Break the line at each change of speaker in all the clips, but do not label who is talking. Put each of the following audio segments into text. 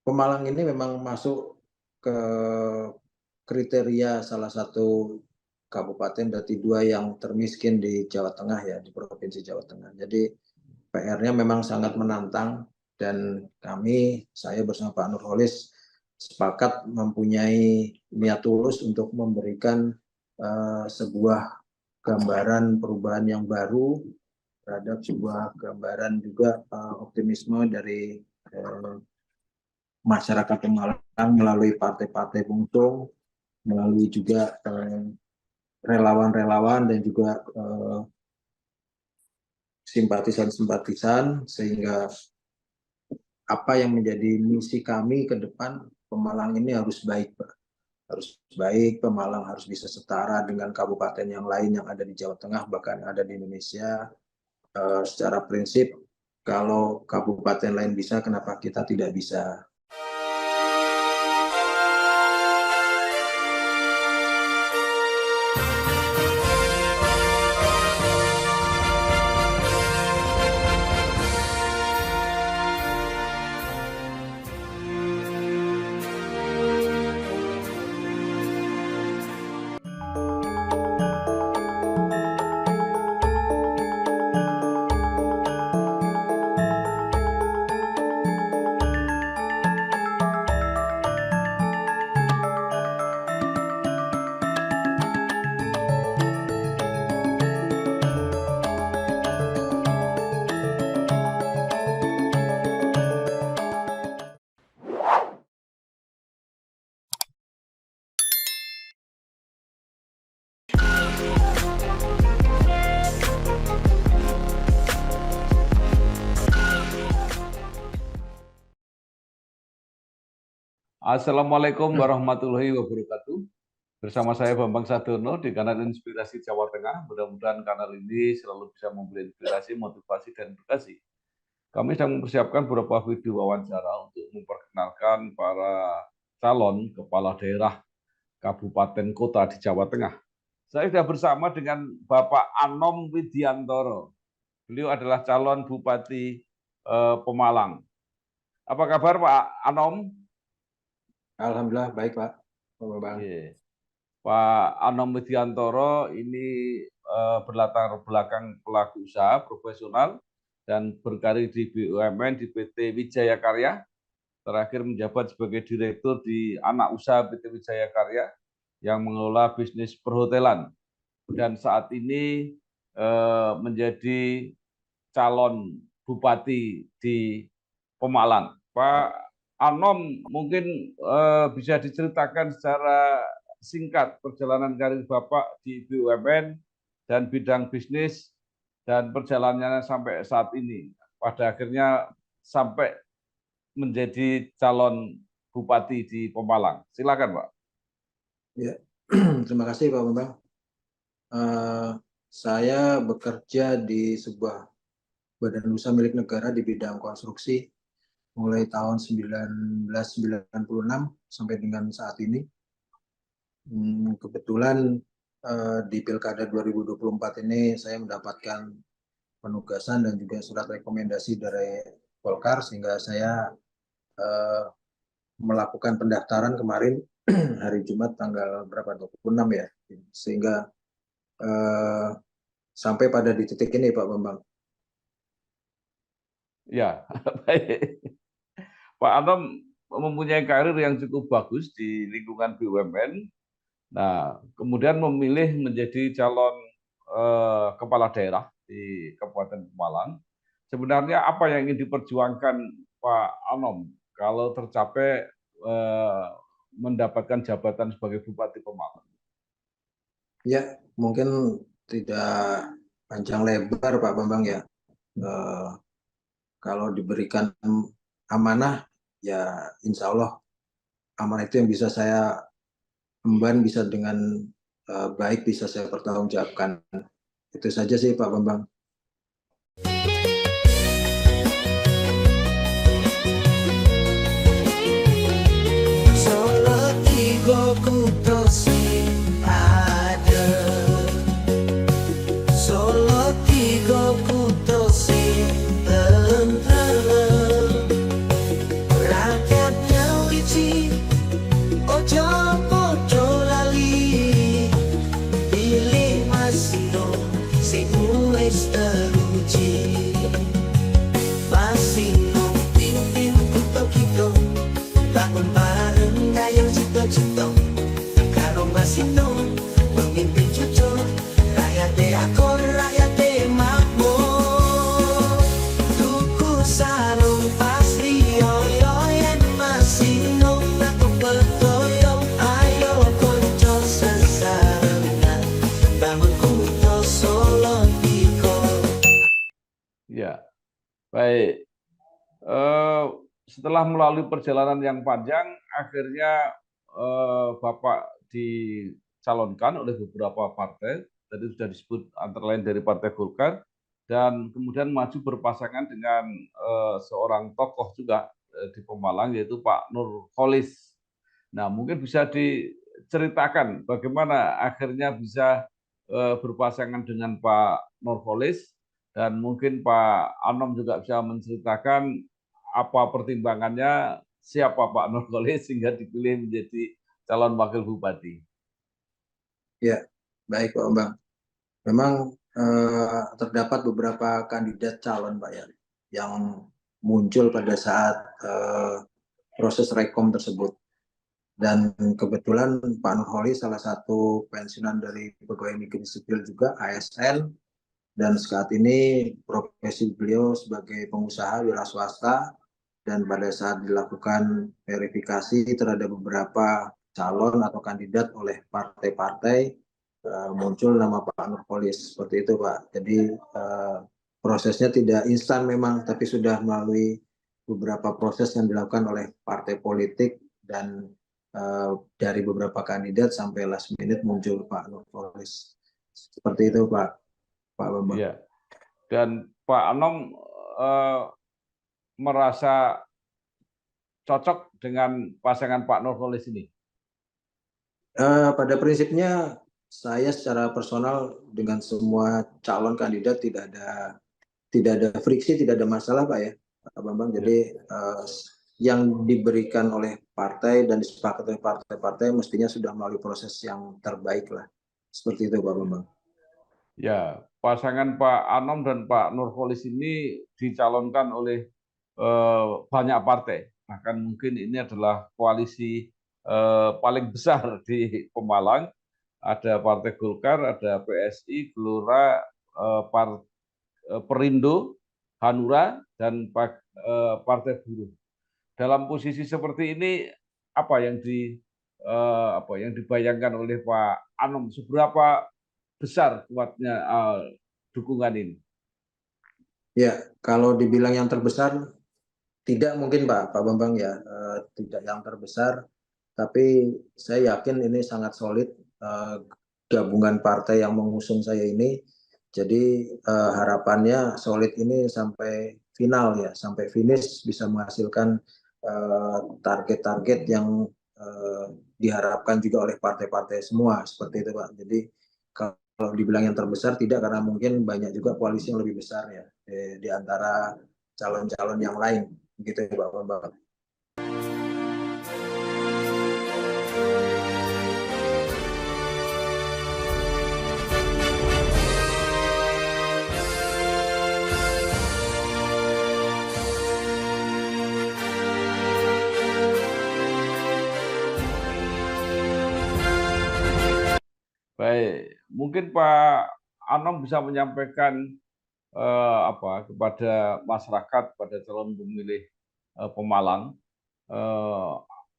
Pemalang ini memang masuk ke kriteria salah satu kabupaten dari 2 yang termiskin di Jawa Tengah ya, di Provinsi Jawa Tengah. Jadi PR-nya memang sangat menantang dan saya bersama Pak Nurholis sepakat mempunyai niat tulus untuk memberikan sebuah gambaran perubahan yang baru terhadap sebuah gambaran juga optimisme dari masyarakat Pemalang melalui partai-partai pengusung, melalui juga relawan-relawan dan juga simpatisan-simpatisan, sehingga apa yang menjadi misi kami ke depan, Pemalang ini harus baik, Pak. Harus baik, Pemalang harus bisa setara dengan kabupaten yang lain yang ada di Jawa Tengah, bahkan ada di Indonesia. Secara prinsip, kalau kabupaten lain bisa, kenapa kita tidak bisa?
Assalamualaikum warahmatullahi wabarakatuh. Bersama saya Bambang Sadono di kanal Inspirasi Jawa Tengah. Mudah-mudahan kanal ini selalu bisa memberi inspirasi, motivasi, dan edukasi. Kami sedang mempersiapkan beberapa video wawancara untuk memperkenalkan para calon kepala daerah kabupaten kota di Jawa Tengah. Saya sudah bersama dengan Bapak Anom Widiantoro. Beliau adalah calon Bupati Pemalang. Apa kabar Pak Anom?
Alhamdulillah baik, Pak. Bang.
Pak Anom Widiantoro ini berlatar belakang pelaku usaha profesional dan berkarir di BUMN di PT Wijaya Karya. Terakhir menjabat sebagai direktur di anak usaha PT Wijaya Karya yang mengelola bisnis perhotelan. Dan saat ini menjadi calon bupati di Pemalang. Pak Anom, mungkin bisa diceritakan secara singkat perjalanan karir Bapak di BUMN dan bidang bisnis dan perjalanannya sampai saat ini. Pada akhirnya sampai menjadi calon bupati di Pemalang. Silakan, Pak.
Ya, terima kasih Pak Bambang. Saya bekerja di sebuah badan usaha milik negara di bidang konstruksi mulai tahun 1996 sampai dengan saat ini. Kebetulan di Pilkada 2024 ini saya mendapatkan penugasan dan juga surat rekomendasi dari Golkar, sehingga saya melakukan pendaftaran kemarin hari Jumat tanggal berapa, 26 ya, sehingga sampai pada di titik ini Pak Bambang.
Ya, baik. Pak Anom mempunyai karir yang cukup bagus di lingkungan BUMN. Nah, kemudian memilih menjadi calon kepala daerah di Kabupaten Pemalang. Sebenarnya apa yang ingin diperjuangkan Pak Anom kalau tercapai mendapatkan jabatan sebagai Bupati Pemalang?
Ya, mungkin tidak panjang lebar Pak Bambang ya. Kalau diberikan amanah, ya insya Allah amanah itu yang bisa saya emban, bisa dengan baik bisa saya pertanggungjawabkan. Itu saja sih Pak Bambang.
Rakyatnya
Baik, eh, setelah melalui perjalanan yang panjang, akhirnya Bapak dicalonkan oleh beberapa partai, tadi sudah disebut antara lain dari Partai Golkar, dan kemudian maju berpasangan dengan seorang tokoh juga di Pemalang, yaitu Pak Nurholis. Nah, mungkin bisa diceritakan bagaimana akhirnya bisa berpasangan dengan Pak Nurholis, dan mungkin Pak Anom juga bisa menceritakan apa pertimbangannya, siapa Pak Nurholis sehingga dipilih menjadi calon wakil bupati.
Ya, baik Pak Bambang. Memang terdapat beberapa kandidat calon Pak ya, yang muncul pada saat proses rekom tersebut. Dan kebetulan Pak Nurholis salah satu pensiunan dari pegawai negeri sipil juga, ASN, dan saat ini profesi beliau sebagai pengusaha wira swasta, dan pada saat dilakukan verifikasi terhadap beberapa calon atau kandidat oleh partai-partai, muncul nama Pak Nurholis, seperti itu Pak. Jadi prosesnya tidak instan memang, tapi sudah melalui beberapa proses yang dilakukan oleh partai politik, dan dari beberapa kandidat sampai last minute muncul Pak Nurholis. Seperti itu Pak Bambang.
Iya. Dan Pak Anom merasa cocok dengan pasangan Pak Nurholis ini?
Pada prinsipnya saya secara personal dengan semua calon kandidat tidak ada friksi, tidak ada masalah Pak ya, Pak Bambang. Jadi yang diberikan oleh partai dan disepakati oleh partai-partai mestinya sudah melalui proses yang terbaik lah. Seperti itu Pak Bambang.
Ya, pasangan Pak Anom dan Pak Nurholis ini dicalonkan oleh banyak partai. Bahkan mungkin ini adalah koalisi paling besar di Pemalang. Ada Partai Golkar, ada PSI, Gelora, Perindo, Hanura, dan Partai Buruh. Dalam posisi seperti ini, apa yang dibayangkan oleh Pak Anom, seberapa besar kuatnya dukungan ini?
Ya, kalau dibilang yang terbesar tidak mungkin Pak Bambang ya, tidak yang terbesar, tapi saya yakin ini sangat solid, gabungan partai yang mengusung saya ini. Jadi harapannya solid ini sampai final ya, sampai finish, bisa menghasilkan target-target yang diharapkan juga oleh partai-partai semua, seperti itu Pak. Jadi kalau dibilang yang terbesar tidak, karena mungkin banyak juga koalisi yang lebih besar ya di antara calon-calon yang lain, begitu ya Pak Bambang.
Baik, mungkin Pak Anom bisa menyampaikan kepada masyarakat, pada calon pemilih Pemalang,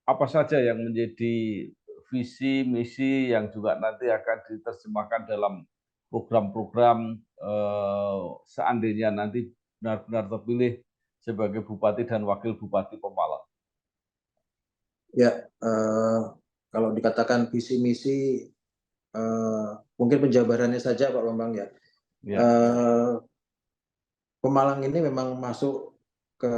apa saja yang menjadi visi misi yang juga nanti akan diterjemahkan dalam program-program seandainya nanti benar-benar terpilih sebagai Bupati dan Wakil Bupati Pemalang.
Ya, kalau dikatakan visi misi, mungkin penjabarannya saja Pak Bambang ya.
Ya.
Pemalang ini memang masuk ke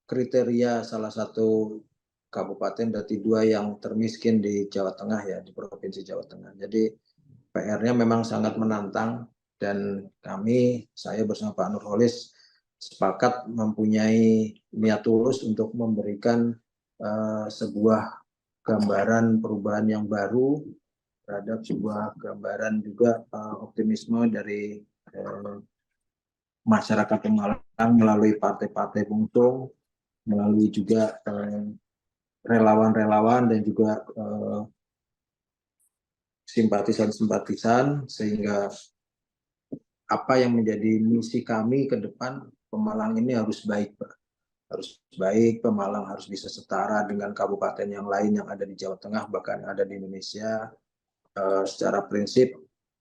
kriteria salah satu kabupaten dari dua yang termiskin di Jawa Tengah ya, di Provinsi Jawa Tengah. Jadi PR-nya memang sangat menantang, dan saya bersama Pak Nurholis sepakat mempunyai niat tulus untuk memberikan sebuah gambaran perubahan yang baru terhadap sebuah gambaran juga optimisme dari masyarakat Pemalang melalui partai-partai pengusung, melalui juga relawan-relawan dan juga simpatisan-simpatisan, sehingga apa yang menjadi misi kami ke depan, Pemalang ini harus baik Pak. Harus baik, Pemalang harus bisa setara dengan kabupaten yang lain yang ada di Jawa Tengah, bahkan ada di Indonesia. Secara prinsip,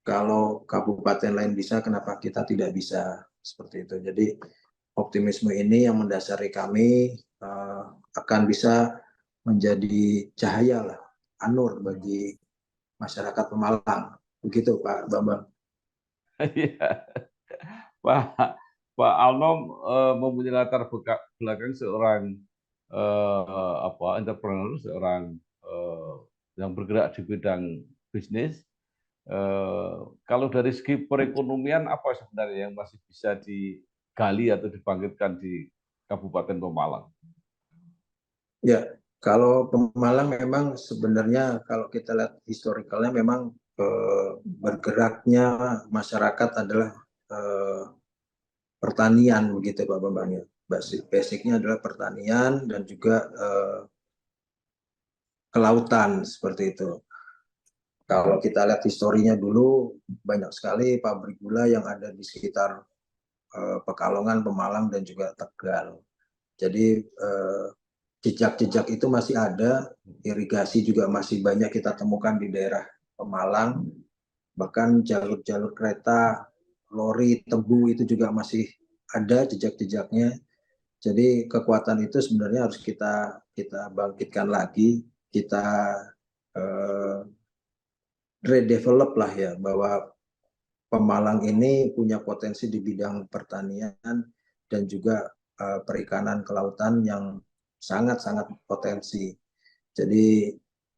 kalau kabupaten lain bisa, kenapa kita tidak bisa, seperti itu. Jadi optimisme ini yang mendasari kami akan bisa menjadi cahaya lah, anur bagi masyarakat Pemalang. Begitu Pak Bambang.
Iya. Pak Pak Alnom mempunyai latar belakang seorang entrepreneur, seorang yang bergerak di bidang bisnis. Kalau dari segi perekonomian, apa sebenarnya yang masih bisa digali atau dibangkitkan di Kabupaten Pemalang?
Ya, kalau Pemalang memang sebenarnya kalau kita lihat historikalnya memang bergeraknya masyarakat adalah pertanian begitu Pak Bambang ya. Basicnya adalah pertanian dan juga kelautan seperti itu. Kalau kita lihat historinya dulu banyak sekali pabrik gula yang ada di sekitar Pekalongan, Pemalang dan juga Tegal. Jadi jejak-jejak itu masih ada, irigasi juga masih banyak kita temukan di daerah Pemalang, bahkan jalur-jalur kereta, lori, tebu itu juga masih ada jejak-jejaknya. Jadi kekuatan itu sebenarnya harus kita bangkitkan lagi, kita redevelop lah ya, bahwa Pemalang ini punya potensi di bidang pertanian dan juga perikanan kelautan yang sangat-sangat potensi. Jadi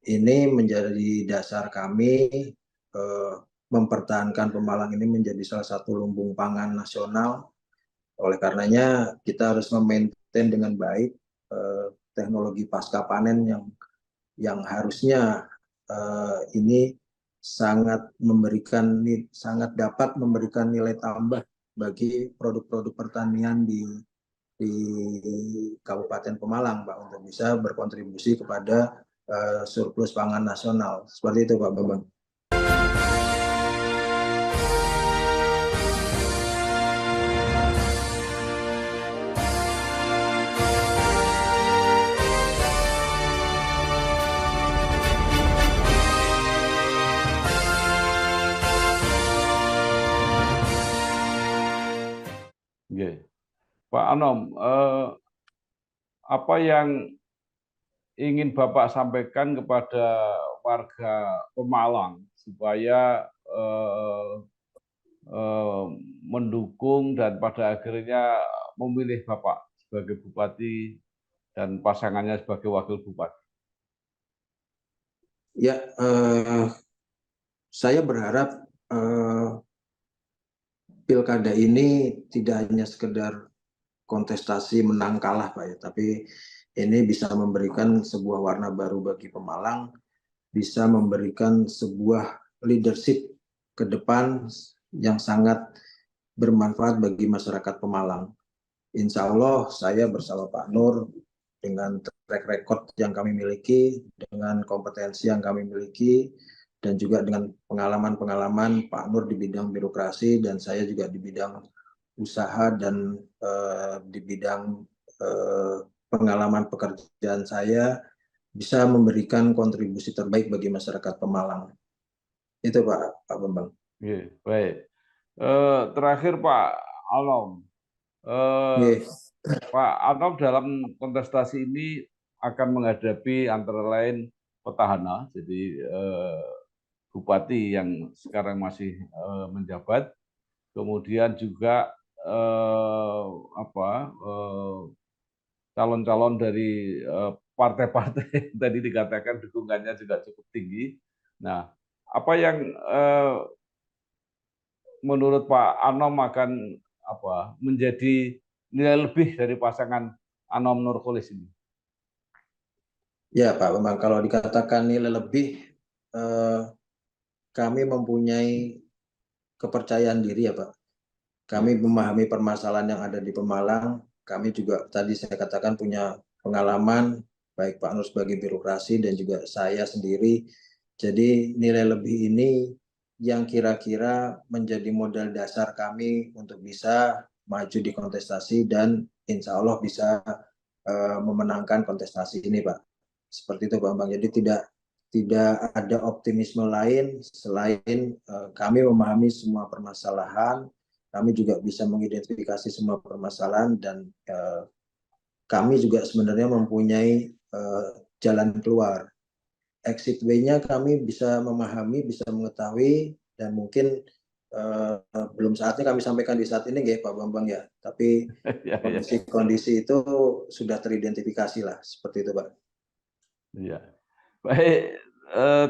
ini menjadi dasar kami mempertahankan Pemalang ini menjadi salah satu lumbung pangan nasional. Oleh karenanya kita harus memaintain dengan baik teknologi pasca panen yang harusnya ini sangat dapat memberikan nilai tambah bagi produk-produk pertanian di Kabupaten Pemalang, Pak, untuk bisa berkontribusi kepada surplus pangan nasional. Seperti itu, Pak Bambang.
Okay. Pak Anom, apa yang ingin Bapak sampaikan kepada warga Pemalang supaya mendukung dan pada akhirnya memilih Bapak sebagai Bupati dan pasangannya sebagai Wakil Bupati?
Ya, saya berharap pilkada ini tidak hanya sekedar kontestasi menang kalah, Pak, ya, tapi ini bisa memberikan sebuah warna baru bagi Pemalang, bisa memberikan sebuah leadership ke depan yang sangat bermanfaat bagi masyarakat Pemalang. Insya Allah saya bersama Pak Nur dengan track record yang kami miliki, dengan kompetensi yang kami miliki, dan juga dengan pengalaman-pengalaman Pak Nur di bidang birokrasi dan saya juga di bidang usaha dan di bidang pengalaman pekerjaan saya bisa memberikan kontribusi terbaik bagi masyarakat Pemalang. Itu Pak Bambang.
Oke, baik. Terakhir Pak Alom, Pak Alom dalam kontestasi ini akan menghadapi antara lain petahana, jadi bupati yang sekarang masih menjabat, kemudian juga calon-calon dari partai-partai tadi dikatakan dukungannya juga cukup tinggi. Nah, apa yang menurut Pak Anom akan menjadi nilai lebih dari pasangan Anom Nurkolis ini?
Ya Pak Bambang, kalau dikatakan nilai lebih, kami mempunyai kepercayaan diri ya Pak. Kami memahami permasalahan yang ada di Pemalang. Kami juga tadi saya katakan punya pengalaman, baik Pak Nur sebagai birokrasi dan juga saya sendiri. Jadi nilai lebih ini yang kira-kira menjadi modal dasar kami untuk bisa maju di kontestasi dan insya Allah bisa memenangkan kontestasi ini Pak. Seperti itu Pak Bambang. Jadi tidak ada optimisme lain selain kami memahami semua permasalahan kami juga bisa mengidentifikasi semua permasalahan dan kami juga sebenarnya mempunyai jalan keluar. Exit way-nya kami bisa memahami, bisa mengetahui, dan mungkin belum saatnya kami sampaikan di saat ini, Pak Bambang ya. Tapi kondisi-kondisi itu sudah teridentifikasi lah, seperti itu, Pak.
Iya. Baik,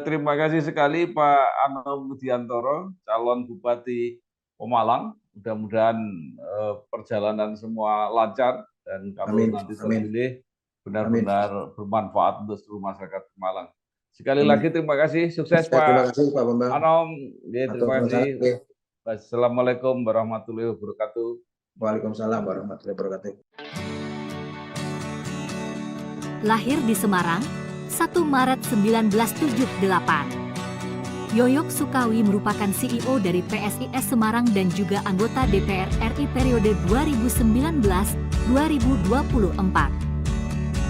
terima kasih sekali Pak Anom Widiantoro, calon Bupati Pemalang. Mudah-mudahan perjalanan semua lancar dan kalau nanti terpilih benar-benar bermanfaat untuk seluruh masyarakat Pemalang. Sekali lagi terima kasih, sukses Pak.
Terima kasih Pak Bambang.
Anom, ya, terima kasih. Assalamualaikum warahmatullahi wabarakatuh.
Waalaikumsalam warahmatullahi wabarakatuh.
Lahir di Semarang, 1 Maret 1978. Yoyok Sukawi merupakan CEO dari PSIS Semarang dan juga anggota DPR RI periode 2019-2024.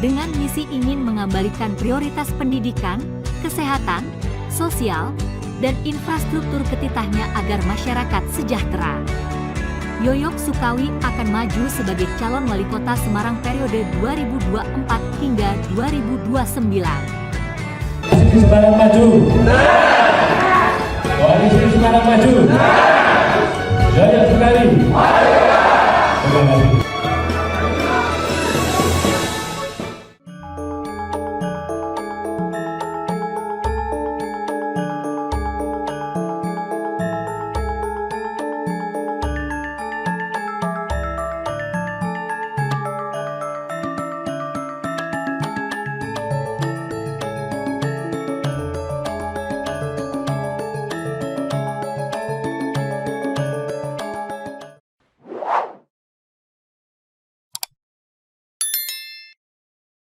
Dengan misi ingin mengembalikan prioritas pendidikan, kesehatan, sosial, dan infrastruktur ke titahnya agar masyarakat sejahtera. Yoyok Sukawi akan maju sebagai calon wali kota Semarang periode 2024 hingga 2029.
Koalisi Semarang maju. Koalisi Semarang maju. Yoyok Sukawi.